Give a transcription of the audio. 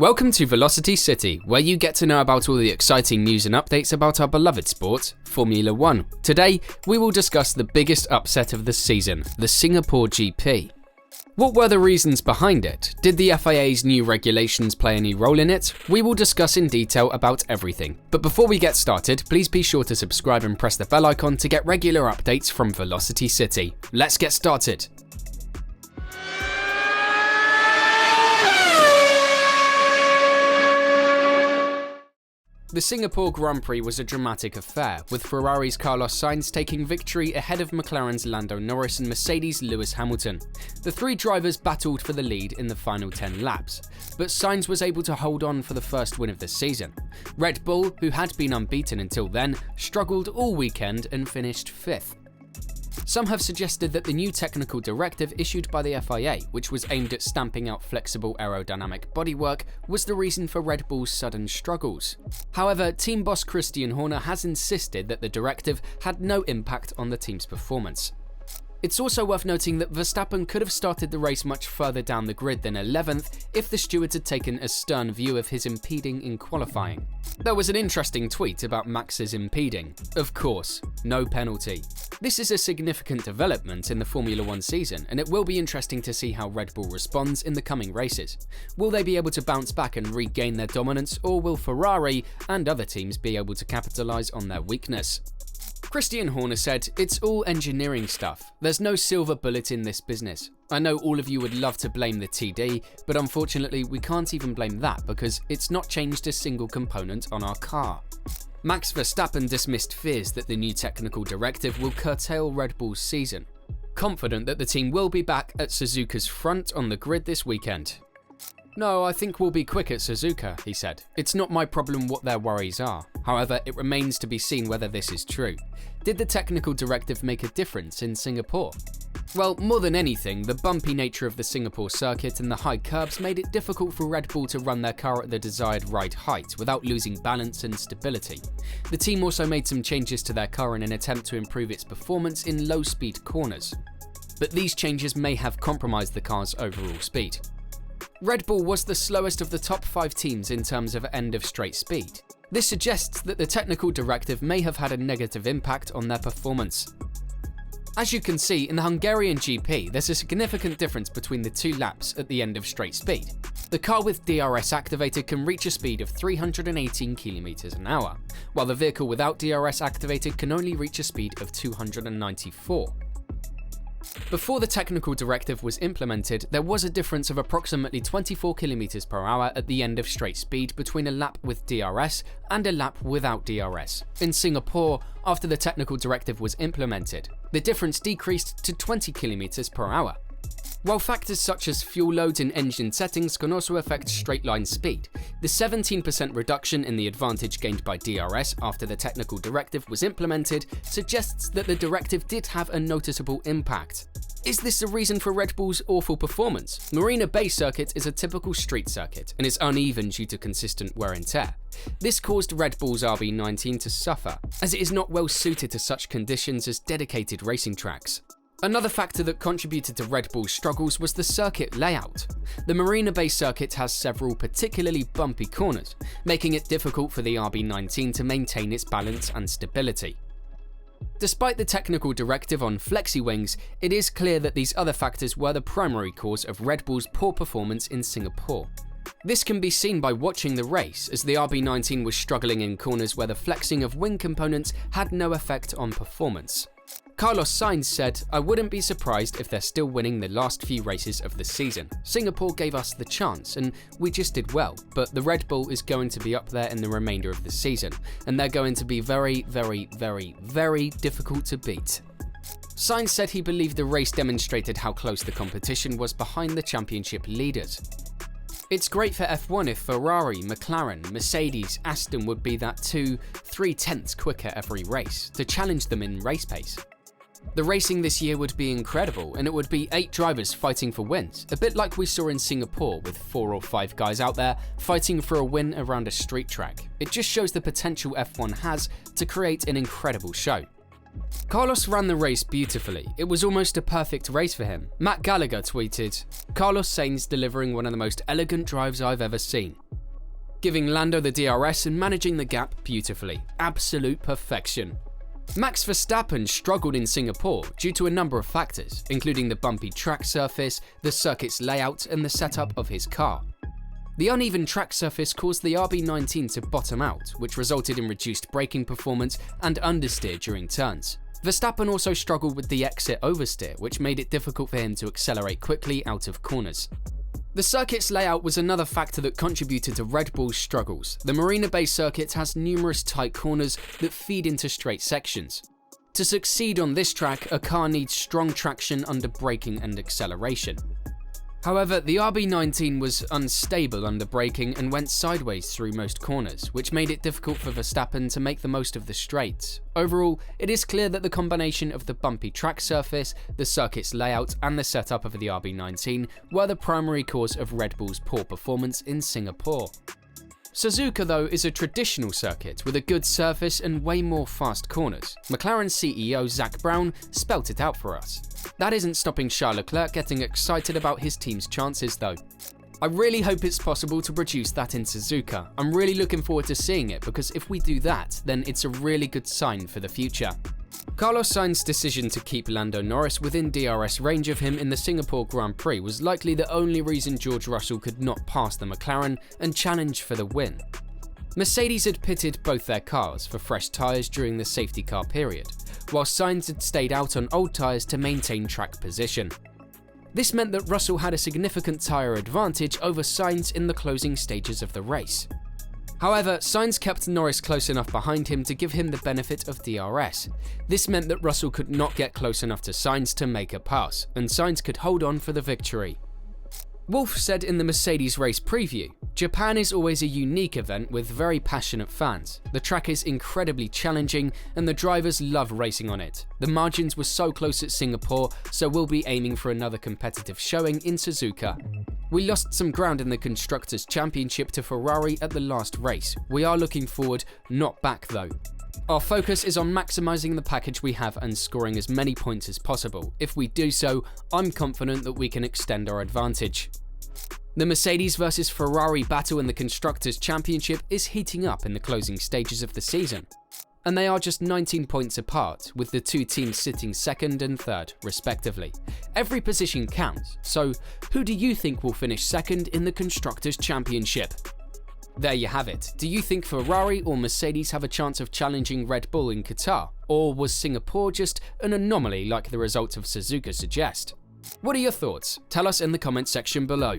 Welcome to Velocity City, where you get to know about all the exciting news and updates about our beloved sport, Formula 1. Today, we will discuss the biggest upset of the season, the Singapore GP. What were the reasons behind it? Did the FIA's new regulations play any role in it? We will discuss in detail about everything. But before we get started, please be sure to subscribe and press the bell icon to get regular updates from Velocity City. Let's get started. The Singapore Grand Prix was a dramatic affair, with Ferrari's Carlos Sainz taking victory ahead of McLaren's Lando Norris and Mercedes' Lewis Hamilton. The three drivers battled for the lead in the final 10 laps, but Sainz was able to hold on for the first win of the season. Red Bull, who had been unbeaten until then, struggled all weekend and finished 5th. Some have suggested that the new technical directive issued by the FIA, which was aimed at stamping out flexible aerodynamic bodywork, was the reason for Red Bull's sudden struggles. However, team boss Christian Horner has insisted that the directive had no impact on the team's performance. It's also worth noting that Verstappen could have started the race much further down the grid than 11th if the stewards had taken a stern view of his impeding in qualifying. There was an interesting tweet about Max's impeding. Of course, no penalty. This is a significant development in the Formula 1 season, and it will be interesting to see how Red Bull responds in the coming races. Will they be able to bounce back and regain their dominance, or will Ferrari and other teams be able to capitalise on their weakness? Christian Horner said, "It's all engineering stuff. There's no silver bullet in this business. I know all of you would love to blame the TD, but unfortunately we can't even blame that because it's not changed a single component on our car." Max Verstappen dismissed fears that the new technical directive will curtail Red Bull's season, confident that the team will be back at Suzuka's front on the grid this weekend. "No, I think we'll be quick at Suzuka," he said. "It's not my problem what their worries are. However, it remains to be seen whether this is true. Did the technical directive make a difference in Singapore?" Well, more than anything, the bumpy nature of the Singapore circuit and the high curbs made it difficult for Red Bull to run their car at the desired ride height without losing balance and stability. The team also made some changes to their car in an attempt to improve its performance in low-speed corners. But these changes may have compromised the car's overall speed. Red Bull was the slowest of the top 5 teams in terms of end of straight speed. This suggests that the technical directive may have had a negative impact on their performance. As you can see, in the Hungarian GP, there's a significant difference between the 2 laps at the end of straight speed. The car with DRS activated can reach a speed of 318 km an hour, while the vehicle without DRS activated can only reach a speed of 294. Before the technical directive was implemented, there was a difference of approximately 24 km per hour at the end of straight speed between a lap with DRS and a lap without DRS. In Singapore, after the technical directive was implemented, the difference decreased to 20 km per hour. While factors such as fuel loads and engine settings can also affect straight line speed, the 17% reduction in the advantage gained by DRS after the technical directive was implemented suggests that the directive did have a noticeable impact. Is this the reason for Red Bull's awful performance? Marina Bay Circuit is a typical street circuit and is uneven due to consistent wear and tear. This caused Red Bull's RB19 to suffer, as it is not well suited to such conditions as dedicated racing tracks. Another factor that contributed to Red Bull's struggles was the circuit layout. The Marina Bay Circuit has several particularly bumpy corners, making it difficult for the RB19 to maintain its balance and stability. Despite the technical directive on flexi wings, it is clear that these other factors were the primary cause of Red Bull's poor performance in Singapore. This can be seen by watching the race, as the RB19 was struggling in corners where the flexing of wing components had no effect on performance. Carlos Sainz said, "I wouldn't be surprised if they're still winning the last few races of the season. Singapore gave us the chance and we just did well, but the Red Bull is going to be up there in the remainder of the season, and they're going to be very, very, very, very difficult to beat." Sainz said he believed the race demonstrated how close the competition was behind the championship leaders. "It's great for F1 if Ferrari, McLaren, Mercedes, Aston would be that 2-3 tenths quicker every race to challenge them in race pace. The racing this year would be incredible, and it would be 8 drivers fighting for wins, a bit like we saw in Singapore with 4 or 5 guys out there fighting for a win around a street track. It just shows the potential F1 has to create an incredible show." Carlos ran the race beautifully. It was almost a perfect race for him. Matt Gallagher tweeted, "Carlos Sainz delivering one of the most elegant drives I've ever seen. giving Lando the DRS and managing the gap beautifully. Absolute perfection. Max Verstappen struggled in Singapore due to a number of factors, including the bumpy track surface, the circuit's layout, and the setup of his car. The uneven track surface caused the RB19 to bottom out, which resulted in reduced braking performance and understeer during turns. Verstappen also struggled with the exit oversteer, which made it difficult for him to accelerate quickly out of corners. The circuit's layout was another factor that contributed to Red Bull's struggles. The Marina Bay circuit has numerous tight corners that feed into straight sections. To succeed on this track, a car needs strong traction under braking and acceleration. However, the RB19 was unstable under braking and went sideways through most corners, which made it difficult for Verstappen to make the most of the straights. Overall, it is clear that the combination of the bumpy track surface, the circuit's layout, and the setup of the RB19 were the primary cause of Red Bull's poor performance in Singapore. Suzuka, though, is a traditional circuit with a good surface and way more fast corners. McLaren CEO Zak Brown spelt it out for us. That isn't stopping Charles Leclerc getting excited about his team's chances, though. I really hope it's possible to produce that in Suzuka. I'm really looking forward to seeing it, because if we do that, then it's a really good sign for the future. Carlos Sainz's decision to keep Lando Norris within DRS range of him in the Singapore Grand Prix was likely the only reason George Russell could not pass the McLaren and challenge for the win. Mercedes had pitted both their cars for fresh tyres during the safety car period, while Sainz had stayed out on old tyres to maintain track position. This meant that Russell had a significant tyre advantage over Sainz in the closing stages of the race. However, Sainz kept Norris close enough behind him to give him the benefit of DRS. This meant that Russell could not get close enough to Sainz to make a pass, and Sainz could hold on for the victory. Wolff said in the Mercedes race preview, "Japan is always a unique event with very passionate fans. The track is incredibly challenging and the drivers love racing on it. The margins were so close at Singapore, so we'll be aiming for another competitive showing in Suzuka. We lost some ground in the Constructors' Championship to Ferrari at the last race. We are looking forward, not back though. Our focus is on maximising the package we have and scoring as many points as possible. If we do so, I'm confident that we can extend our advantage." The Mercedes versus Ferrari battle in the Constructors' Championship is heating up in the closing stages of the season, and they are just 19 points apart, with the two teams sitting second and third, respectively. Every position counts, so who do you think will finish second in the Constructors' Championship? There you have it. Do you think Ferrari or Mercedes have a chance of challenging Red Bull in Qatar? Or was Singapore just an anomaly like the results of Suzuka suggest? What are your thoughts? Tell us in the comments section below.